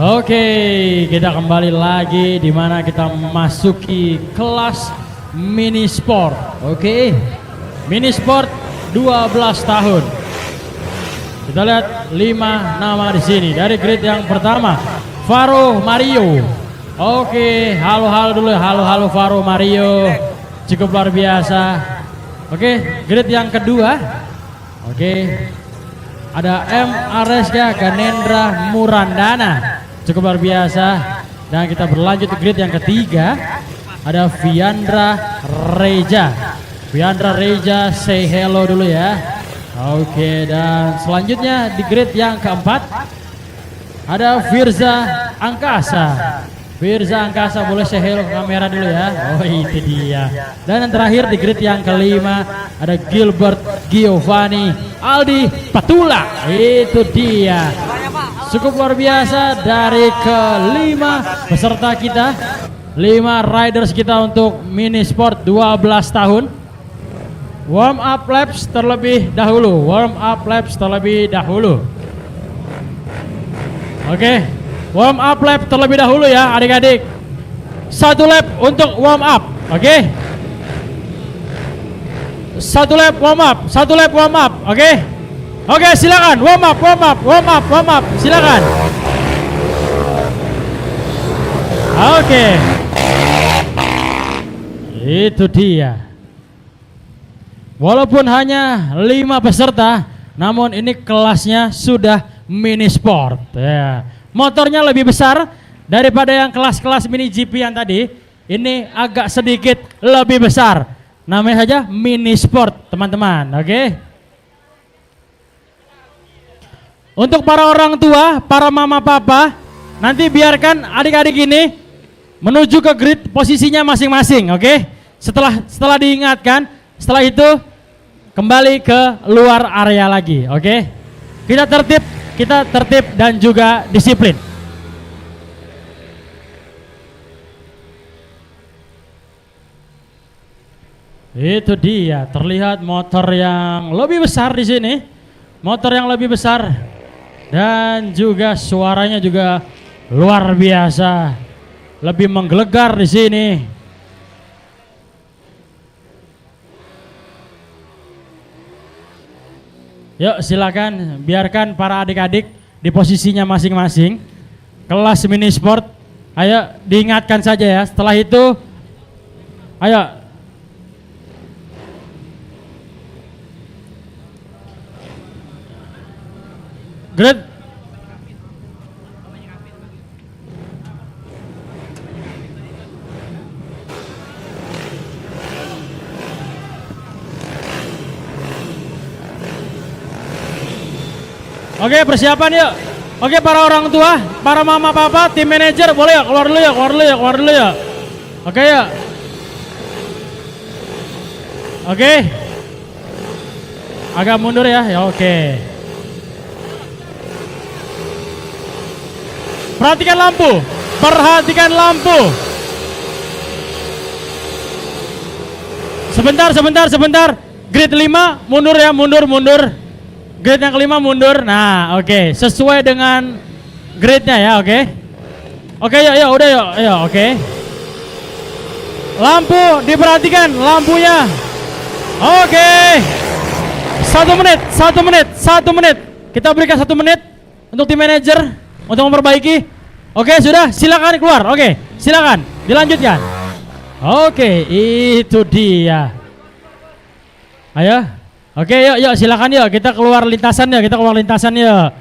Oke, kita kembali lagi di mana kita memasuki kelas mini sport. Oke, mini sport 12 tahun. Kita lihat 5 nama di sini. Dari grid yang pertama, Faro Mario. Oke, halo dulu, halo Faro Mario. Cukup luar biasa. Oke, grid yang kedua. Oke, ada M. Areska Ganendra Murandana. Cukup luar biasa. Dan kita berlanjut ke grid yang ketiga. Ada Viandra Reja. Viandra Reja, say hello dulu ya. Oke, dan selanjutnya di grid yang keempat ada Firza Angkasa. Firza Angkasa, boleh say hello ke kamera dulu ya. Oh, itu dia. Dan yang terakhir di grid yang kelima ada Gilbert Giovanni Aldi Patula. Itu dia. Cukup luar biasa dari kelima peserta kita, 5 riders kita untuk mini sport 12 tahun. Warm up laps terlebih dahulu. Oke, warm up lap terlebih dahulu ya adik-adik. 1 lap untuk warm up. Oke, 1 lap warm up. Oke, silakan warm up, silakan. Oke, itu dia. Walaupun hanya 5 peserta, namun ini kelasnya sudah mini sport. Ya. Motornya lebih besar daripada yang kelas-kelas mini GP yang tadi. Ini agak sedikit lebih besar. Namanya saja mini sport, teman-teman. Oke. Untuk para orang tua, para mama papa, nanti biarkan adik-adik ini menuju ke grid posisinya masing-masing, oke? Setelah diingatkan, setelah itu kembali ke luar area lagi, oke? Kita tertib dan juga disiplin. Itu dia, terlihat motor yang lebih besar di sini. Motor yang lebih besar. Dan juga suaranya juga luar biasa, lebih menggelegar di sini. Yuk silakan, biarkan para adik-adik di posisinya masing-masing. Kelas mini sport, ayo diingatkan saja ya. Setelah itu, ayo. Grid. Oke, persiapan yuk. Oke, para orang tua, para mama papa, tim manajer boleh ya keluar dulu ya. Oke ya. Oke. Agak mundur ya. Ya oke. Perhatikan lampu. Sebentar. Grid 5 mundur ya, mundur. Grid yang kelima mundur. Nah, oke. Sesuai dengan gridnya ya, oke. Oke, yuk, udah yuk, oke. Lampu diperhatikan, lampunya. Oke. 1 menit. Kita berikan 1 menit untuk tim manajer untuk memperbaiki. Oke, sudah, silakan keluar. Oke, silakan dilanjutkan. Oke, itu dia. Ayo. Oke, yuk silakan yuk. Kita keluar lintasan yuk.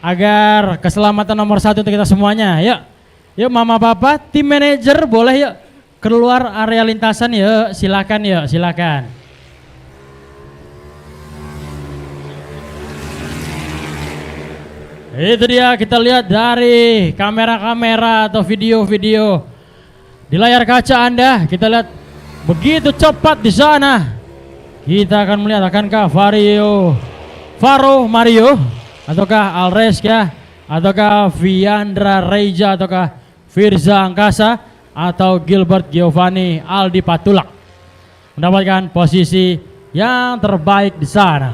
Agar keselamatan nomor 1 untuk kita semuanya. Yuk mama papa, tim manajer boleh yuk keluar area lintasan yuk. Silakan. Itu dia, kita lihat dari kamera-kamera atau video-video di layar kaca Anda. Kita lihat begitu cepat di sana. Kita akan melihat, akankah Faro Mario, ataukah Alreska, ataukah Viandra Reja, ataukah Firza Angkasa, atau Gilbert Giovanni Aldi Patulak mendapatkan posisi yang terbaik di sana.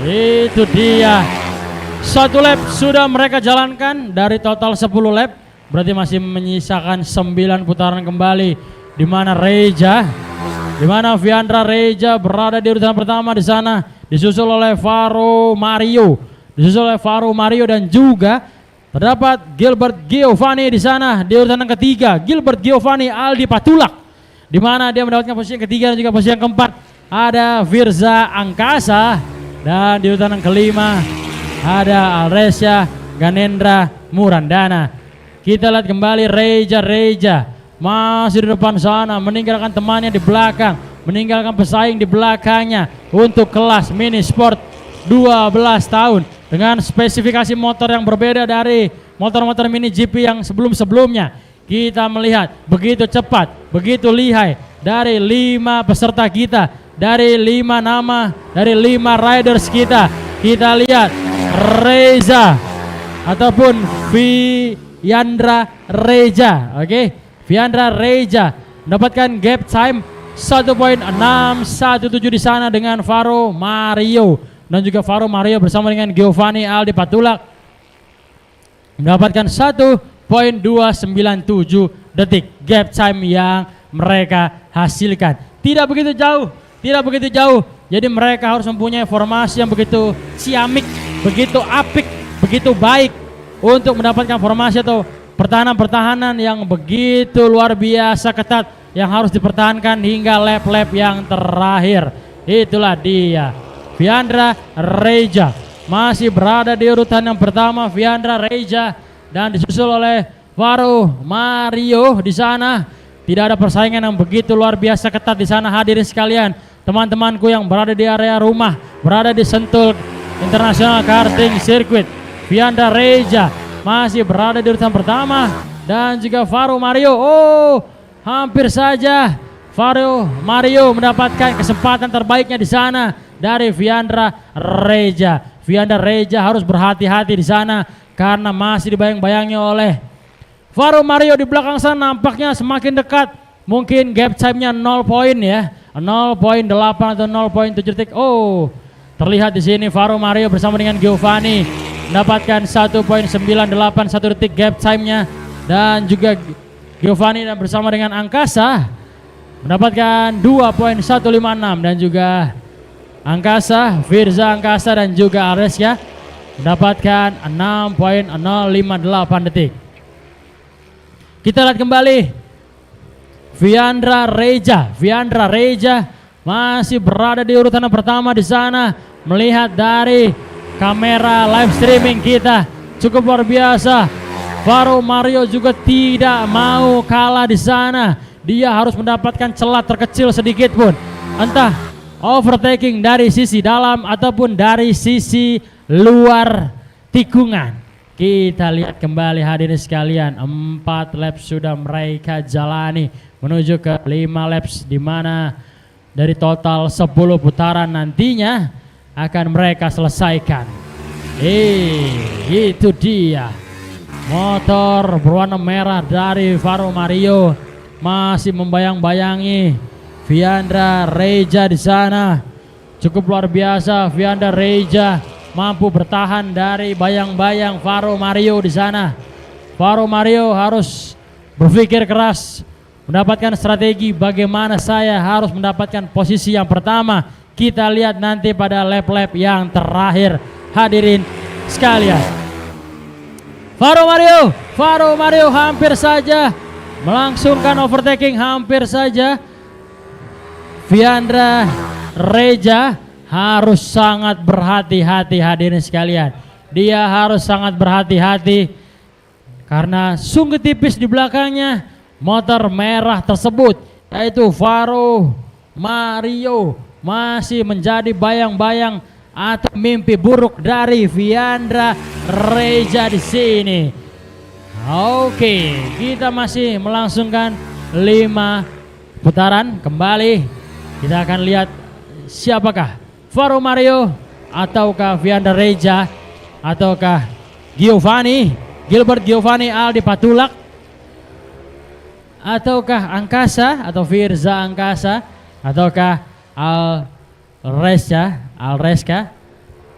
Itu dia. 1 lap sudah mereka jalankan dari total 10 lap. Berarti masih menyisakan 9 putaran kembali. Di mana Viandra Reja berada di urutan pertama di sana, disusul oleh Faro Mario. Dan juga terdapat Gilbert Giovanni di sana di urutan yang ketiga. Gilbert Giovanni Aldi Patulak, di mana dia mendapatkan posisi yang ketiga dan juga posisi yang keempat. Ada Firza Angkasa, dan di urutan yang kelima ada Alresia Ganendra Murandana. Kita lihat kembali Reja masih di depan sana, meninggalkan temannya di belakang, meninggalkan pesaing di belakangnya untuk kelas mini sport 12 tahun dengan spesifikasi motor yang berbeda dari motor-motor mini GP yang sebelum-sebelumnya. Kita melihat begitu cepat, begitu lihai dari 5 peserta kita, dari 5 nama, dari 5 riders kita. Kita lihat Reza ataupun Viandra Reja, Viandra Reja mendapatkan gap time 1.617 di sana dengan Faro Mario, dan juga Faro Mario bersama dengan Giovanni Aldi Patulak mendapatkan 1.297 detik gap time yang mereka hasilkan. Tidak begitu jauh. Jadi mereka harus mempunyai formasi yang begitu ciamik, begitu apik, begitu baik untuk mendapatkan formasi atau pertahanan yang begitu luar biasa ketat yang harus dipertahankan hingga lap-lap yang terakhir. Itulah dia Viandra Reja masih berada di urutan yang pertama. Viandra Reja dan disusul oleh Faro Mario di sana. Tidak ada persaingan yang begitu luar biasa ketat di sana, hadirin sekalian. Teman-temanku yang berada di area rumah, berada di Sentul International Karting Circuit, Viandra Reja masih berada di urutan pertama, dan juga Faro Mario. Hampir saja Faro Mario mendapatkan kesempatan terbaiknya di sana dari Viandra Reja. Viandra Reja harus berhati-hati di sana karena masih dibayang-bayangi oleh Faro Mario di belakang sana. Nampaknya semakin dekat. Mungkin gap time-nya 0 poin ya. 0.8 atau 0.7 detik. Terlihat di sini Faro Mario bersama dengan Giovanni mendapatkan 1.981 detik gap time-nya, dan juga Giovanni dan bersama dengan Angkasa mendapatkan 2.156, dan juga Firza Angkasa dan juga Areska mendapatkan 6.058 detik. Kita lihat kembali Viandra Reja masih berada di urutan yang pertama di sana. Melihat dari kamera live streaming kita cukup luar biasa. Faro Mario juga tidak mau kalah di sana. Dia harus mendapatkan celah terkecil sedikit pun, entah overtaking dari sisi dalam ataupun dari sisi luar tikungan. Kita lihat kembali hadirin sekalian, 4 laps sudah mereka jalani menuju ke 5 laps, di mana dari total 10 putaran nantinya akan mereka selesaikan. Itu dia motor berwarna merah dari Faro Mario masih membayang-bayangi Viandra Reja di sana. Cukup luar biasa, Viandra Reja mampu bertahan dari bayang-bayang Faro Mario di sana. Faro Mario harus berpikir keras, mendapatkan strategi bagaimana saya harus mendapatkan posisi yang pertama. Kita lihat nanti pada lap-lap yang terakhir, hadirin sekalian. Faro Mario hampir saja melangsungkan overtaking, hampir saja. Viandra Reja harus sangat berhati-hati hadirin sekalian. Dia harus sangat berhati-hati karena sungguh tipis di belakangnya motor merah tersebut, yaitu Faro Mario, masih menjadi bayang-bayang atau mimpi buruk dari Viandra Reja di sini. Oke, kita masih melangsungkan 5 putaran kembali. Kita akan lihat siapakah Faro Mario ataukah Viandra Reja ataukah Gilbert Giovanni Aldi Patulak ataukah Angkasa atau Firza Angkasa ataukah Alreska.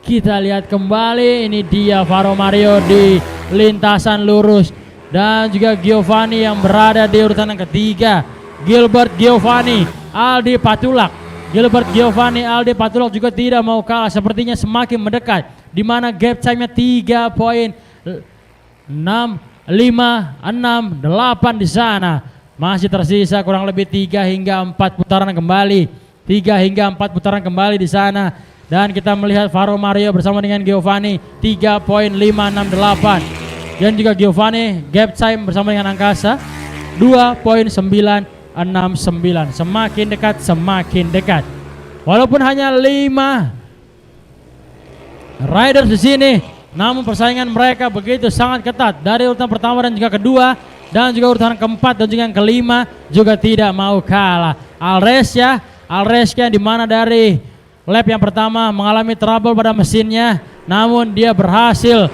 Kita lihat kembali, ini dia Faro Mario di lintasan lurus. Dan juga Giovanni yang berada di urutan yang ketiga. Gilbert Giovanni, Aldi Patulak. Gilbert Giovanni, Aldi Patulak juga tidak mau kalah. Sepertinya semakin mendekat. Di mana gap time-nya 3 poin. 6, 5, 6, 8 di sana. Masih tersisa kurang lebih 3 hingga 4 putaran kembali. 3 hingga 4 putaran kembali di sana. Dan kita melihat Faro Mario bersama dengan Giovanni 3.568. Dan juga Giovanni gap time bersama dengan Angkasa 2.969. Semakin dekat, semakin dekat. Walaupun hanya 5 riders di sini, namun persaingan mereka begitu sangat ketat. Dari urutan pertama dan juga kedua, dan juga urutan keempat dan juga yang kelima juga tidak mau kalah. Alresca di mana dari lap yang pertama mengalami trouble pada mesinnya, namun dia berhasil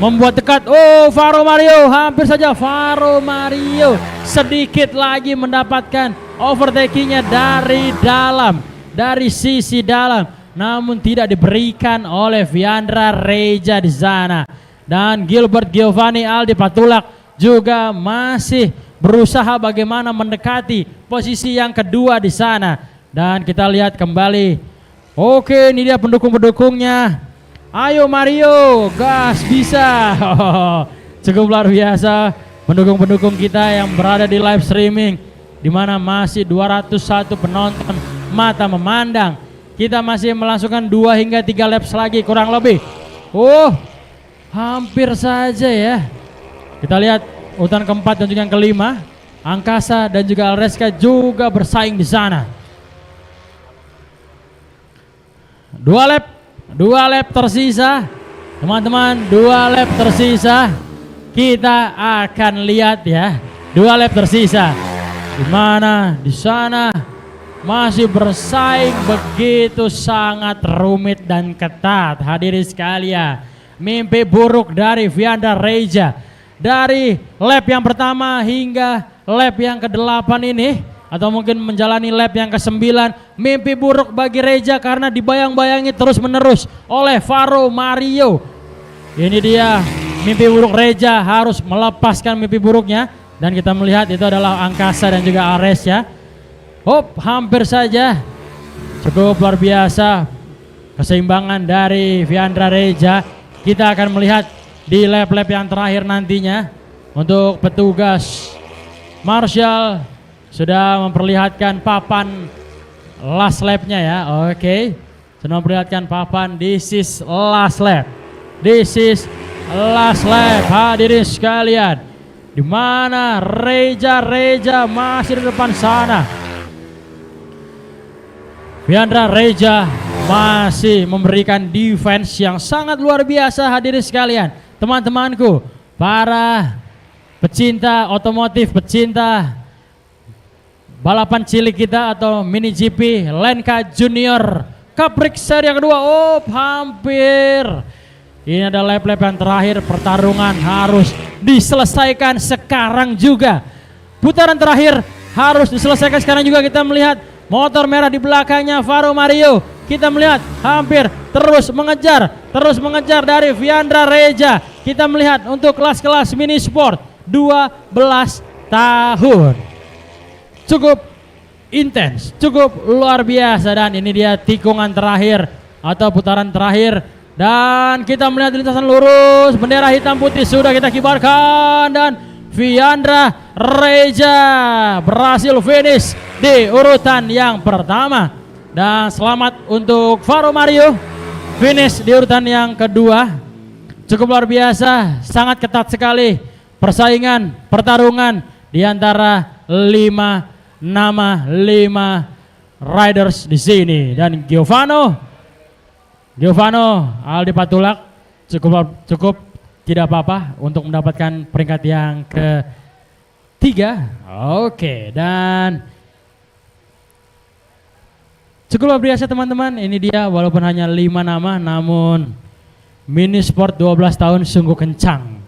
membuat dekat. Oh, Faro Mario, hampir saja Faro Mario sedikit lagi mendapatkan overtakingnya dari dalam, dari sisi dalam, namun tidak diberikan oleh Viandra Reja di sana. Dan Gilbert Giovanni, Aldi Patulak juga masih berusaha bagaimana mendekati posisi yang kedua di sana. Dan kita lihat kembali. Oke, ini dia pendukung-pendukungnya. Ayo Mario, gas bisa. Cukup luar biasa pendukung-pendukung kita yang berada di live streaming, di mana masih 201 penonton mata memandang. Kita masih melangsungkan 2 hingga 3 laps lagi kurang lebih. Oh, hampir saja ya. Kita lihat urutan keempat dan juga yang kelima. Angkasa dan juga Alresca juga bersaing di sana. 2 lap tersisa, teman-teman. 2 lap tersisa. Kita akan lihat ya. 2 lap tersisa. Di mana di sana masih bersaing begitu sangat rumit dan ketat. Hadirin sekalian, mimpi buruk dari Viandra Reja dari lap yang pertama hingga lap yang ke-8 ini, atau mungkin menjalani lap yang ke-9, mimpi buruk bagi Reja karena dibayang-bayangi terus-menerus oleh Faro Mario. Ini dia mimpi buruk Reja, harus melepaskan mimpi buruknya. Dan kita melihat itu adalah Angkasa dan juga Ares ya. Hop, hampir saja. Cukup luar biasa keseimbangan dari Viandra Reja. Kita akan melihat di lap-lap yang terakhir nantinya. Untuk petugas Marshall sudah memperlihatkan papan last lap-nya ya. Oke. Sudah memperlihatkan papan this is last lap. This is last lap, hadirin sekalian. Di mana Reja masih di depan sana. Viandra Reja masih memberikan defense yang sangat luar biasa, hadirin sekalian. Teman-temanku, para pecinta otomotif, pecinta balapan cilik kita atau mini GP Lenka Junior Cup Race seri yang kedua. Oh, hampir. Ini ada lap-lap yang terakhir, pertarungan harus diselesaikan sekarang juga. Putaran terakhir harus diselesaikan sekarang juga. Kita melihat motor merah di belakangnya Faro Mario. Kita melihat hampir terus mengejar dari Viandra Reja. Kita melihat untuk kelas-kelas mini sport 12 tahun. Cukup intens, cukup luar biasa. Dan ini dia tikungan terakhir atau putaran terakhir. Dan kita melihat lintasan lurus, bendera hitam putih sudah kita kibarkan. Dan Viandra Reja berhasil finish di urutan yang pertama. Dan selamat untuk Faro Mario, finish di urutan yang kedua. Cukup luar biasa, sangat ketat sekali persaingan, pertarungan di antara 5 nama, 5 riders di sini. Dan Giovanni Aldi Patulak cukup tidak apa-apa untuk mendapatkan peringkat yang ketiga. Oke, dan cukup luar biasa teman-teman. Ini dia, walaupun hanya 5 nama, namun mini sport 12 tahun sungguh kencang.